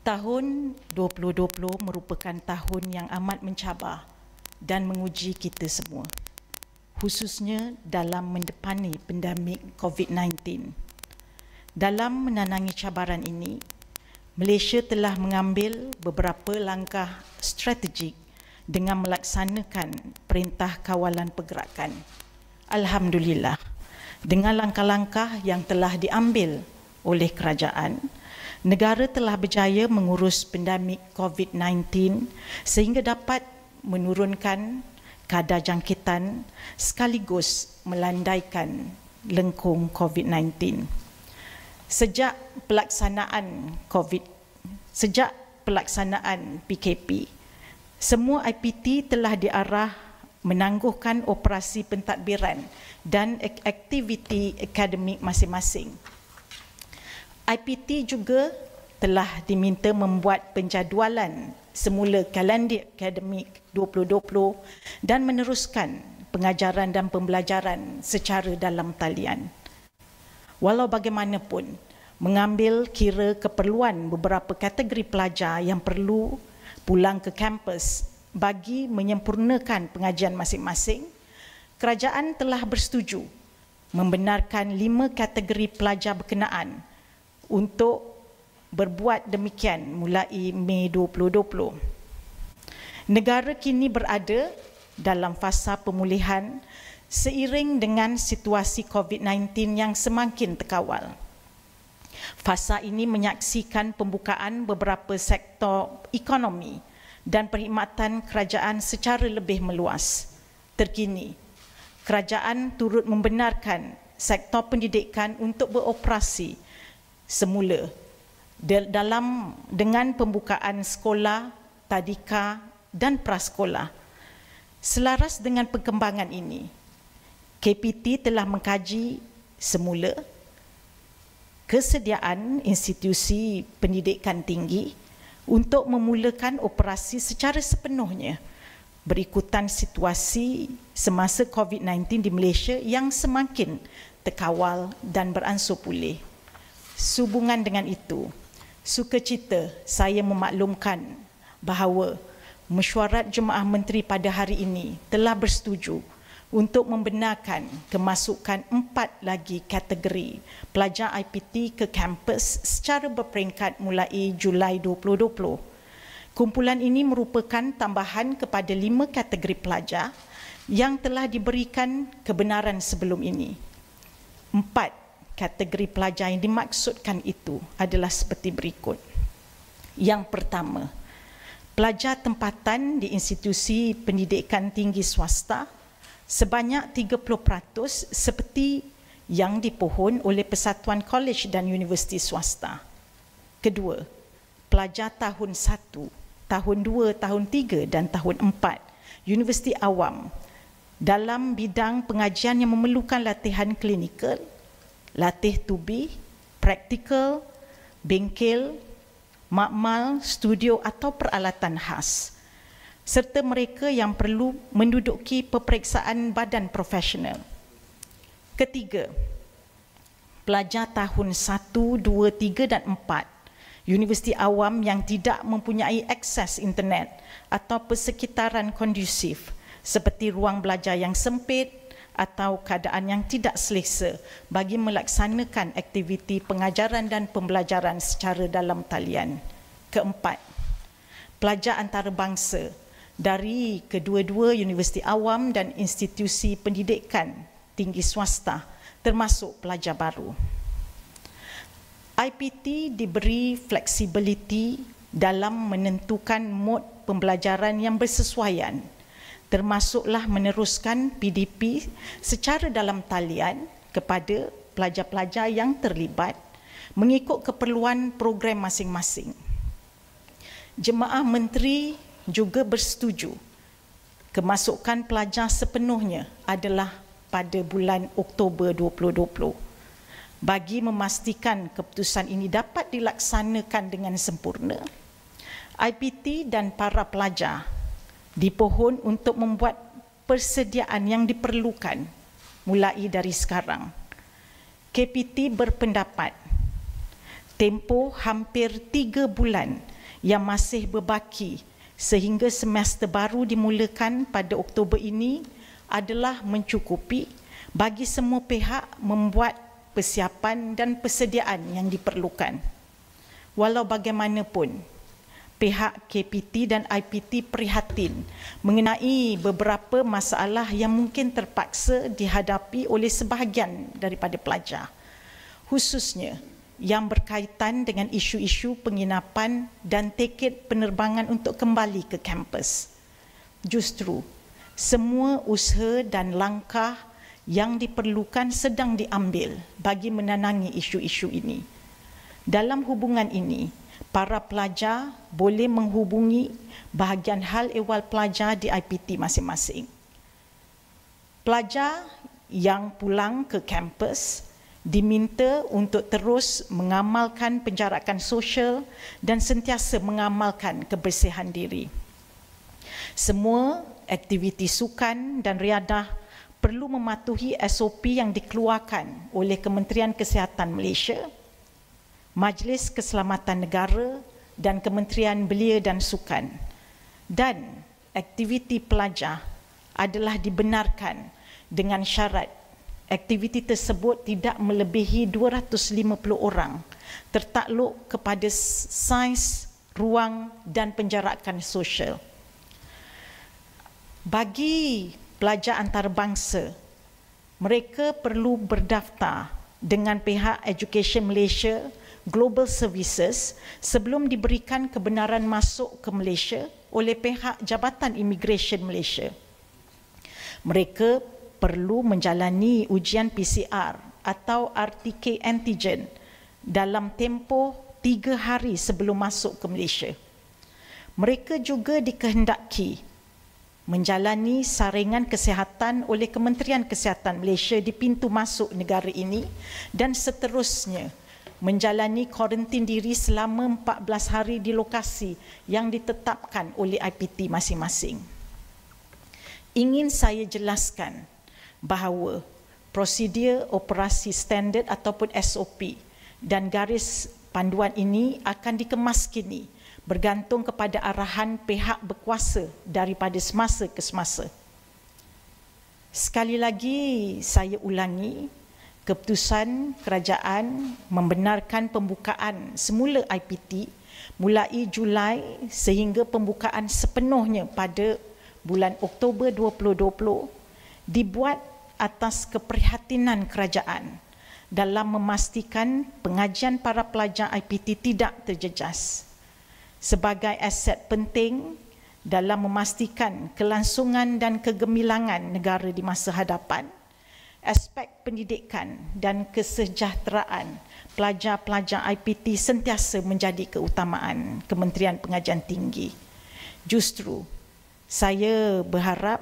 Tahun 2020 merupakan tahun yang amat mencabar dan menguji kita semua, khususnya dalam mendepani pandemik COVID-19. Dalam menanangi cabaran ini, Malaysia telah mengambil beberapa langkah strategik dengan melaksanakan Perintah Kawalan Pergerakan. Alhamdulillah, dengan langkah-langkah yang telah diambil oleh kerajaan, negara telah berjaya mengurus pandemik COVID-19 sehingga dapat menurunkan kadar jangkitan sekaligus melandaikan lengkung COVID-19. Sejak pelaksanaan PKP, semua IPT telah diarah menangguhkan operasi pentadbiran dan aktiviti akademik masing-masing. IPT juga telah diminta membuat penjadualan semula kalender akademik 2020 dan meneruskan pengajaran dan pembelajaran secara dalam talian. Walau bagaimanapun, mengambil kira keperluan beberapa kategori pelajar yang perlu pulang ke kampus bagi menyempurnakan pengajian masing-masing, kerajaan telah bersetuju membenarkan 5 kategori pelajar berkenaan untuk berbuat demikian mulai Mei 2020. Negara kini berada dalam fasa pemulihan seiring dengan situasi COVID-19 yang semakin terkawal. Fasa ini menyaksikan pembukaan beberapa sektor ekonomi dan perkhidmatan kerajaan secara lebih meluas. Terkini, kerajaan turut membenarkan sektor pendidikan untuk beroperasi semula dengan pembukaan sekolah, tadika dan prasekolah. Selaras dengan perkembangan ini, KPT telah mengkaji semula kesediaan institusi pendidikan tinggi untuk memulakan operasi secara sepenuhnya berikutan situasi semasa COVID-19 di Malaysia yang semakin terkawal dan beransur pulih. Sehubungan dengan itu, sukacita saya memaklumkan bahawa Mesyuarat Jemaah Menteri pada hari ini telah bersetuju untuk membenarkan kemasukan 4 lagi kategori pelajar IPT ke kampus secara berperingkat mulai Julai 2020. Kumpulan ini merupakan tambahan kepada 5 kategori pelajar yang telah diberikan kebenaran sebelum ini. 4 kategori pelajar yang dimaksudkan itu adalah seperti berikut. Yang pertama, pelajar tempatan di institusi pendidikan tinggi swasta sebanyak 30% seperti yang dipohon oleh Persatuan Kolej dan Universiti Swasta. Kedua, pelajar tahun 1, tahun 2, tahun 3 dan tahun 4 Universiti Awam dalam bidang pengajian yang memerlukan latihan klinikal, latih tubi, praktikal, bengkel, makmal, studio atau peralatan khas, serta mereka yang perlu menduduki peperiksaan badan profesional. Ketiga, pelajar tahun 1, 2, 3 dan 4 Universiti Awam yang tidak mempunyai akses internet atau persekitaran kondusif seperti ruang belajar yang sempit atau keadaan yang tidak selesa bagi melaksanakan aktiviti pengajaran dan pembelajaran secara dalam talian. Keempat, pelajar antarabangsa dari kedua-dua Universiti Awam dan institusi pendidikan tinggi swasta termasuk pelajar baru. IPT diberi fleksibiliti dalam menentukan mod pembelajaran yang bersesuaian, termasuklah meneruskan PDP secara dalam talian kepada pelajar-pelajar yang terlibat mengikut keperluan program masing-masing. Jemaah Menteri juga bersetuju kemasukan pelajar sepenuhnya adalah pada bulan Oktober 2020 bagi memastikan keputusan ini dapat dilaksanakan dengan sempurna. IPT dan para pelajar dipohon untuk membuat persediaan yang diperlukan mulai dari sekarang. KPT berpendapat tempoh hampir 3 bulan yang masih berbaki sehingga semester baru dimulakan pada Oktober ini adalah mencukupi bagi semua pihak membuat persiapan dan persediaan yang diperlukan. Walau bagaimanapun, pihak KPT dan IPT prihatin mengenai beberapa masalah yang mungkin terpaksa dihadapi oleh sebahagian daripada pelajar, khususnya yang berkaitan dengan isu-isu penginapan dan tiket penerbangan untuk kembali ke kampus. Justru, semua usaha dan langkah yang diperlukan sedang diambil bagi menenangi isu-isu ini. Dalam hubungan ini, para pelajar boleh menghubungi bahagian hal ehwal pelajar di IPT masing-masing. Pelajar yang pulang ke kampus diminta untuk terus mengamalkan penjarakan sosial dan sentiasa mengamalkan kebersihan diri. Semua aktiviti sukan dan riadah perlu mematuhi SOP yang dikeluarkan oleh Kementerian Kesihatan Malaysia, Majlis Keselamatan Negara dan Kementerian Belia dan Sukan. Dan aktiviti pelajar adalah dibenarkan dengan syarat aktiviti tersebut tidak melebihi 250 orang tertakluk kepada saiz, ruang dan penjarakan sosial. Bagi pelajar antarabangsa, mereka perlu berdaftar dengan pihak Education Malaysia Global Services sebelum diberikan kebenaran masuk ke Malaysia oleh pihak Jabatan Immigration Malaysia. Mereka perlu menjalani ujian PCR atau RTK antigen dalam tempoh 3 hari sebelum masuk ke Malaysia. Mereka juga dikehendaki menjalani saringan kesihatan oleh Kementerian Kesihatan Malaysia di pintu masuk negara ini dan seterusnya menjalani kuarantin diri selama 14 hari di lokasi yang ditetapkan oleh IPT masing-masing. Ingin saya jelaskan bahawa prosedur operasi standard ataupun SOP dan garis panduan ini akan dikemas kini bergantung kepada arahan pihak berkuasa daripada semasa ke semasa. Sekali lagi saya ulangi, keputusan kerajaan membenarkan pembukaan semula IPT mulai Julai sehingga pembukaan sepenuhnya pada bulan Oktober 2020 dibuat atas keprihatinan kerajaan dalam memastikan pengajian para pelajar IPT tidak terjejas. Sebagai aset penting dalam memastikan kelangsungan dan kegemilangan negara di masa hadapan, aspek pendidikan dan kesejahteraan pelajar-pelajar IPT sentiasa menjadi keutamaan Kementerian Pengajian Tinggi. Justru, saya berharap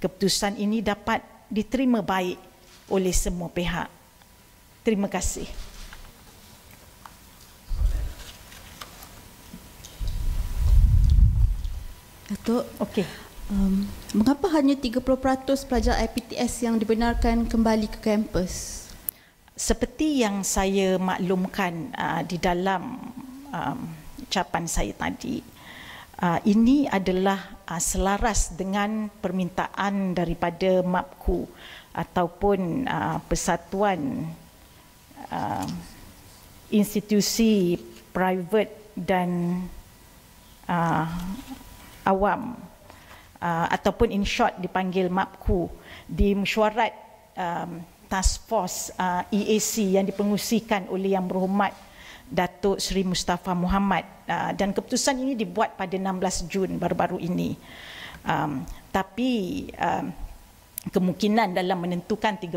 keputusan ini dapat diterima baik oleh semua pihak. Terima kasih. Datuk, Okey. Mengapa hanya 30% pelajar IPTS yang dibenarkan kembali ke kampus? Seperti yang saya maklumkan di dalam ucapan saya tadi, ini adalah selaras dengan permintaan daripada MAPKU ataupun Persatuan Institusi Private dan Awam ataupun in short dipanggil MAPKU di mesyuarat Task Force EAC yang dipengusikan oleh Yang Berhormat Datuk Seri Mustafa Muhammad, dan keputusan ini dibuat pada 16 Jun baru-baru ini. Tapi kemungkinan dalam menentukan 30%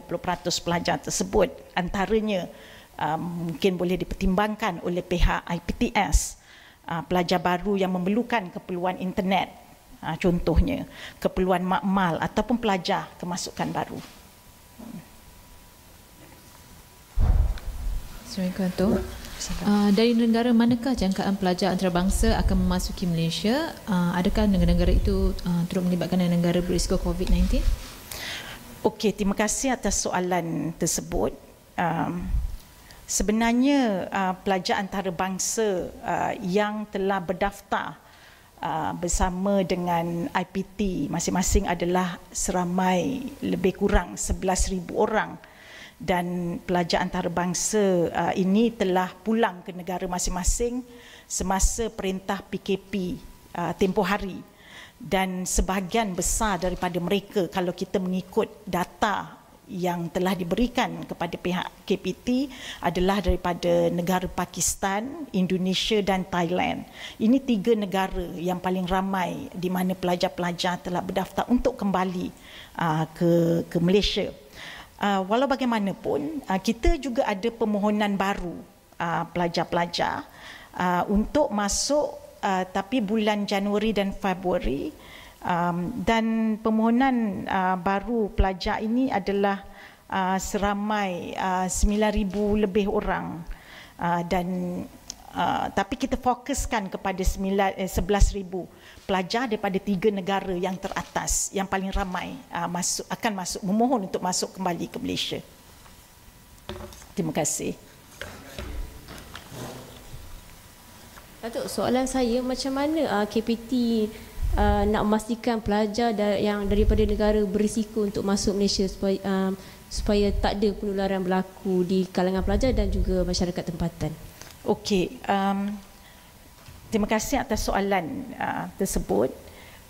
pelajar tersebut antaranya mungkin boleh dipertimbangkan oleh pihak IPTS, pelajar baru yang memerlukan keperluan internet, contohnya keperluan makmal ataupun pelajar kemasukan baru. Assalamualaikum. Dari negara manakah jangkaan pelajar antarabangsa akan memasuki Malaysia? Adakah negara-negara itu turut melibatkan negara berisiko COVID-19? Okey, terima kasih atas soalan tersebut. Sebenarnya pelajar antarabangsa yang telah berdaftar bersama dengan IPT masing-masing adalah seramai lebih kurang 11,000 orang, dan pelajar antarabangsa ini telah pulang ke negara masing-masing semasa perintah PKP tempoh hari, dan sebahagian besar daripada mereka, kalau kita mengikut data yang telah diberikan kepada pihak KPT, adalah daripada negara Pakistan, Indonesia dan Thailand. Ini 3 negara yang paling ramai di mana pelajar-pelajar telah berdaftar untuk kembali ke Malaysia. Walau bagaimanapun, kita juga ada permohonan baru pelajar-pelajar untuk masuk, tapi bulan Januari dan Februari. Dan permohonan baru pelajar ini adalah seramai 9,000 lebih orang, dan tapi kita fokuskan kepada 11,000 pelajar daripada 3 negara yang teratas yang paling ramai akan masuk, memohon untuk masuk kembali ke Malaysia. Terima kasih. Datuk, soalan saya, macam mana KPT nak memastikan pelajar yang daripada negara berisiko untuk masuk Malaysia supaya tak ada penularan berlaku di kalangan pelajar dan juga masyarakat tempatan? Okey, terima kasih atas soalan tersebut.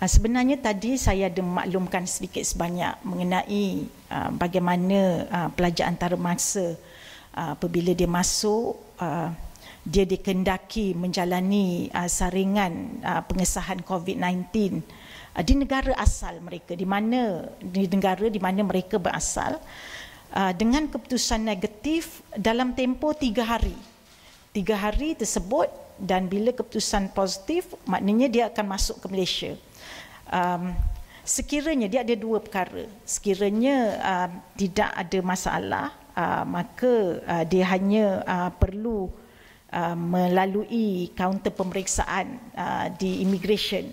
Sebenarnya tadi saya ada memaklumkan sedikit sebanyak mengenai bagaimana pelajar antarabangsa apabila dia masuk, dia dikehendaki menjalani saringan pengesahan COVID-19 di negara asal mereka, di negara di mana mereka berasal, dengan keputusan negatif dalam tempoh 3 hari. 3 hari tersebut, dan bila keputusan positif, maknanya dia akan masuk ke Malaysia. Sekiranya dia ada 2 perkara, sekiranya tidak ada masalah, maka dia hanya perlu melalui kaunter pemeriksaan di immigration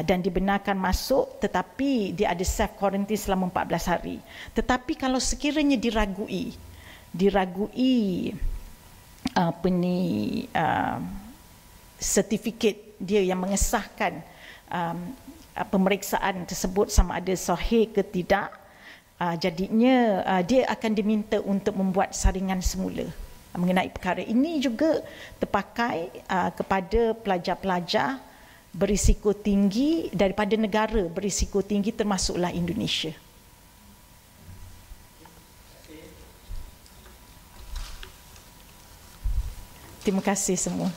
dan dibenarkan masuk, tetapi dia ada self quarantine selama 14 hari. Tetapi kalau sekiranya diragui sertifikat dia yang mengesahkan pemeriksaan tersebut sama ada sahih ke tidak, jadinya dia akan diminta untuk membuat saringan semula mengenai perkara ini. Juga terpakai kepada pelajar-pelajar berisiko tinggi daripada negara berisiko tinggi termasuklah Indonesia. Terima kasih semua.